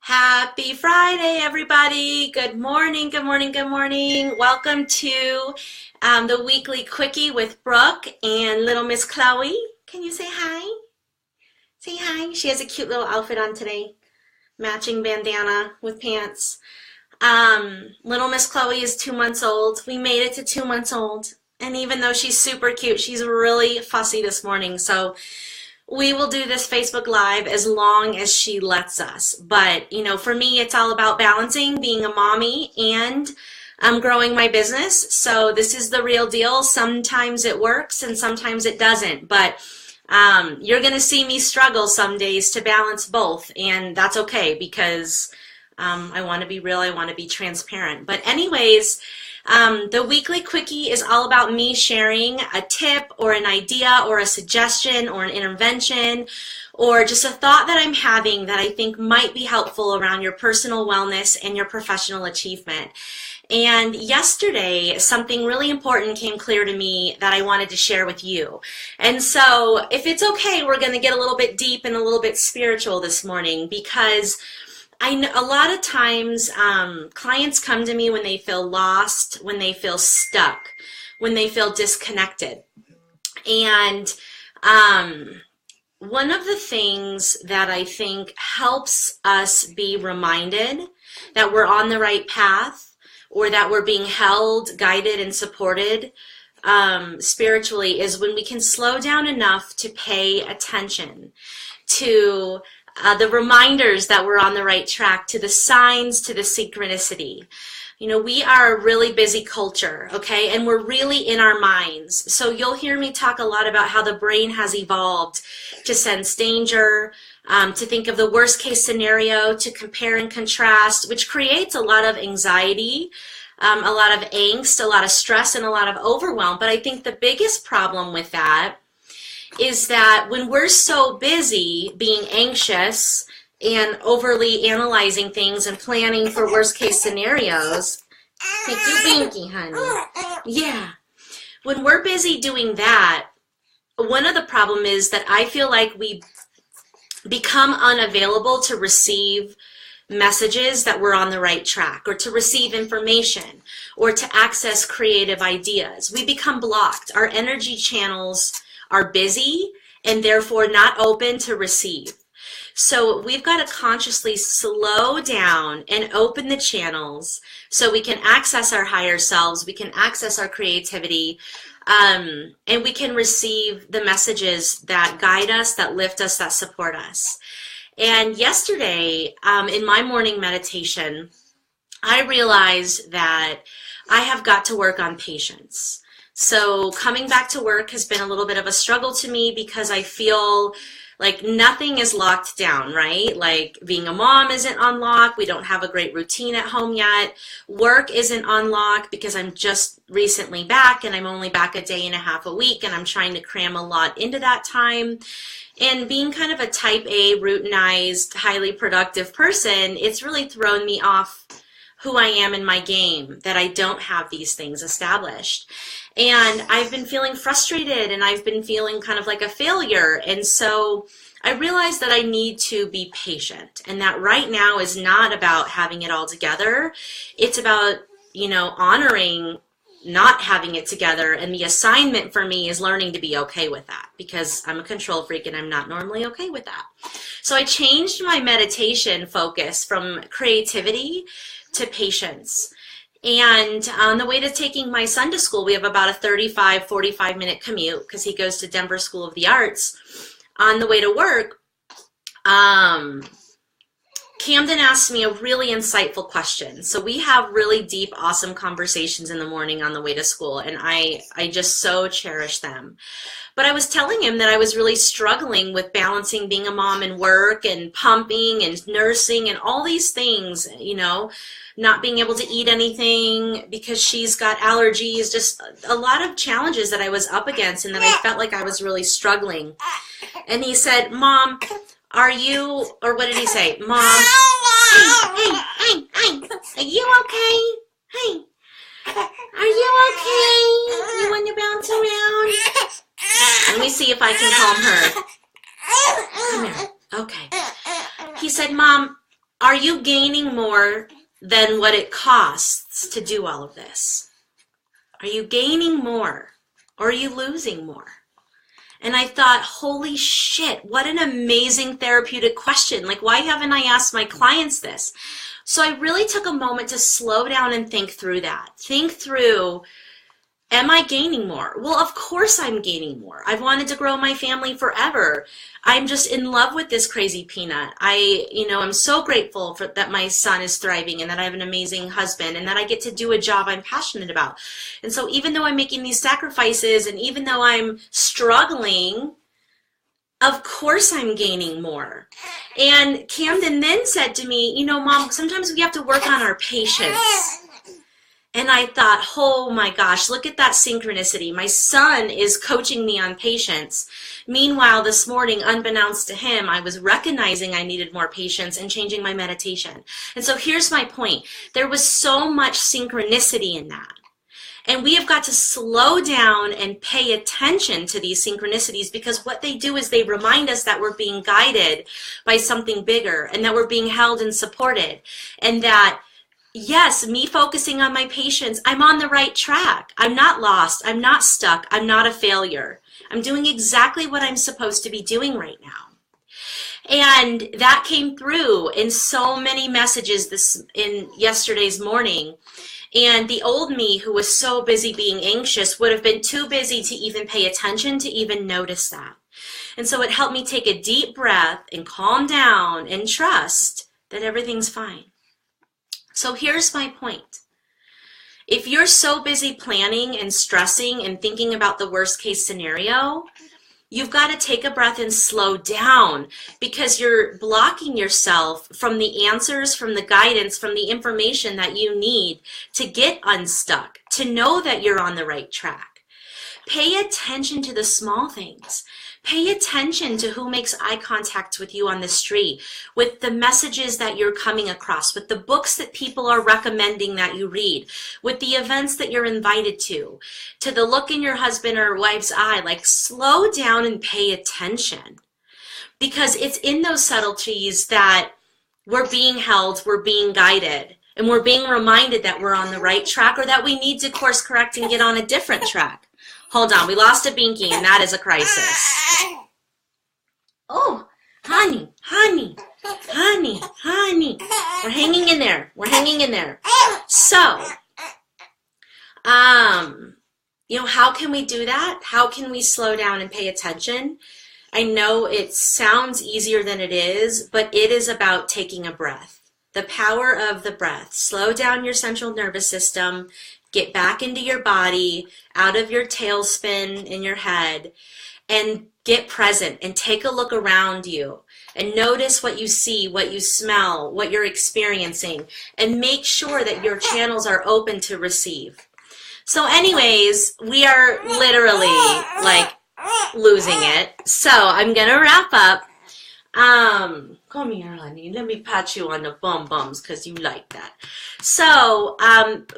Happy Friday, everybody. Good morning, good morning, good morning. Welcome to the weekly quickie with Brooke and little Miss Chloe. Can you say hi? Say hi. She has a cute little outfit on today, matching bandana with pants. Little Miss Chloe is 2 months old. We made it to 2 months old. And even though she's super cute, she's really fussy this morning. So we will do this Facebook Live as long as she lets us. But, for me, it's all about balancing being a mommy and growing my business. So this is the real deal. Sometimes it works and sometimes it doesn't. But you're going to see me struggle some days to balance both. And that's okay because I want to be real. I want to be transparent. But anyways, the weekly quickie is all about me sharing a tip or an idea or a suggestion or an intervention or just a thought that I'm having that I think might be helpful around your personal wellness and your professional achievement. And yesterday, something really important came clear to me that I wanted to share with you. And so if it's okay, we're going to get a little bit deep and a little bit spiritual this morning because I know a lot of times clients come to me when they feel lost, when they feel stuck, when they feel disconnected. And one of the things that I think helps us be reminded that we're on the right path or that we're being held, guided, and supported spiritually is when we can slow down enough to pay attention to the reminders that we're on the right track, to the signs, to the synchronicity. We are a really busy culture, okay? And we're really in our minds. So you'll hear me talk a lot about how the brain has evolved to sense danger, to think of the worst case scenario, to compare and contrast, which creates a lot of anxiety, a lot of angst, a lot of stress, and a lot of overwhelm. But I think the biggest problem with that is that when we're so busy being anxious and overly analyzing things and planning for worst case scenarios, thank you, Binky, honey. Yeah. When we're busy doing that, one of the problem is that I feel like we become unavailable to receive messages that we're on the right track or to receive information or to access creative ideas. We become blocked. Our energy channels are busy and therefore not open to receive. So we've got to consciously slow down and open the channels so we can access our higher selves, we can access our creativity, and we can receive the messages that guide us, that lift us, that support us. And yesterday, in my morning meditation, I realized that I have got to work on patience. So coming back to work has been a little bit of a struggle to me because I feel like nothing is locked down, right? Like being a mom isn't on lock. We don't have a great routine at home yet. Work isn't on lock because I'm just recently back and I'm only back a day and a half a week and I'm trying to cram a lot into that time. And being kind of a type A, routinized, highly productive person, it's really thrown me off who I am in my game, that I don't have these things established. And I've been feeling frustrated and I've been feeling kind of like a failure. And so I realized that I need to be patient and that right now is not about having it all together. It's about, honoring not having it together. And the assignment for me is learning to be okay with that because I'm a control freak and I'm not normally okay with that. So I changed my meditation focus from creativity to patience. And on the way to taking my son to school, we have about a 45 minute commute because he goes to Denver School of the Arts. On the way to work, Camden asked me a really insightful question. So we have really deep, awesome conversations in the morning on the way to school, and I just so cherish them. But I was telling him that I was really struggling with balancing being a mom and work and pumping and nursing and all these things, not being able to eat anything because she's got allergies, just a lot of challenges that I was up against and that I felt like I was really struggling. And he said, Mom, are you, or what did he say? Mom, hey, are you okay? Hey, are you okay? You want to bounce around? Let me see if I can calm her. Come here. Okay. He said, Mom, Are you gaining more than what it costs to do all of this? Are you gaining more or are you losing more? And I thought, holy shit, what an amazing therapeutic question. Like, why haven't I asked my clients this? So I really took a moment to slow down and think through that. Think through, am I gaining more? Well, of course I'm gaining more. I've wanted to grow my family forever. I'm just in love with this crazy peanut. I'm so grateful for that my son is thriving and that I have an amazing husband and that I get to do a job I'm passionate about. And so even though I'm making these sacrifices and even though I'm struggling, of course I'm gaining more. And Camden then said to me, Mom, sometimes we have to work on our patience. And I thought, oh my gosh, look at that synchronicity. My son is coaching me on patience. Meanwhile, this morning, unbeknownst to him, I was recognizing I needed more patience and changing my meditation. And so here's my point. There was so much synchronicity in that. And we have got to slow down and pay attention to these synchronicities, because what they do is they remind us that we're being guided by something bigger and that we're being held and supported, and that yes, me focusing on my patience, I'm on the right track. I'm not lost. I'm not stuck. I'm not a failure. I'm doing exactly what I'm supposed to be doing right now. And that came through in so many messages in yesterday's morning. And the old me, who was so busy being anxious, would have been too busy to even pay attention, to even notice that. And so it helped me take a deep breath and calm down and trust that everything's fine. So here's my point. If you're so busy planning and stressing and thinking about the worst case scenario, you've got to take a breath and slow down, because you're blocking yourself from the answers, from the guidance, from the information that you need to get unstuck, to know that you're on the right track. Pay attention to the small things. Pay attention to who makes eye contact with you on the street, with the messages that you're coming across, with the books that people are recommending that you read, with the events that you're invited to the look in your husband or wife's eye. Like, slow down and pay attention, because it's in those subtleties that we're being held, we're being guided, and we're being reminded that we're on the right track, or that we need to course correct and get on a different track. Hold on, we lost a Binky, and that is a crisis. Oh, honey. We're hanging in there. So, how can we do that? How can we slow down and pay attention? I know it sounds easier than it is, but it is about taking a breath. The power of the breath. Slow down your central nervous system. Get back into your body, out of your tailspin in your head, and get present and take a look around you and notice what you see, what you smell, what you're experiencing, and make sure that your channels are open to receive. So anyways, we are literally like losing it. So I'm going to wrap up. Come here, honey. Let me pat you on the bum-bums because you like that. So,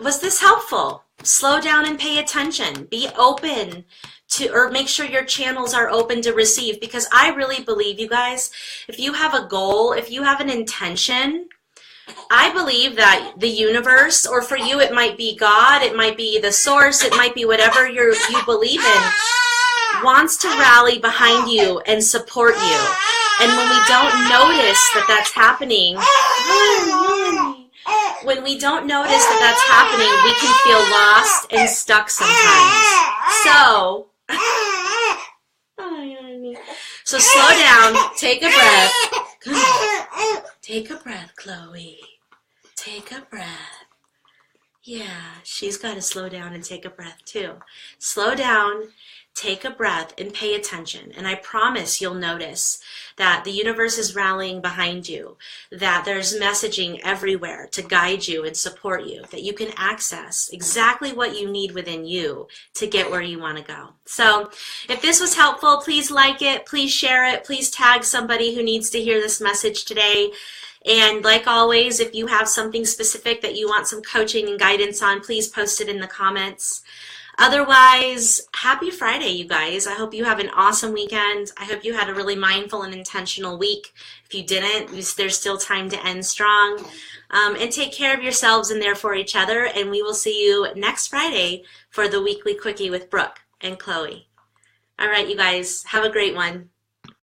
was this helpful? Slow down and pay attention. Be open to, or make sure your channels are open to receive, because I really believe, you guys, if you have a goal, if you have an intention, I believe that the universe, or for you it might be God, it might be the source, it might be whatever you believe in, wants to rally behind you and support you. And when we don't notice that that's happening, we can feel lost and stuck sometimes. So slow down, take a breath. Come on. Take a breath, Chloe. Take a breath. Yeah, she's got to slow down and take a breath too. Slow down, take a breath, and pay attention. And I promise you'll notice that the universe is rallying behind you, that there's messaging everywhere to guide you and support you, that you can access exactly what you need within you to get where you want to go. So if this was helpful, please like it, please share it, please tag somebody who needs to hear this message today. And like always, if you have something specific that you want some coaching and guidance on, please post it in the comments. Otherwise, happy Friday, you guys. I hope you have an awesome weekend. I hope you had a really mindful and intentional week. If you didn't, there's still time to end strong. And take care of yourselves and therefore each other. And we will see you next Friday for the Weekly Quickie with Brooke and Chloe. All right, you guys, have a great one.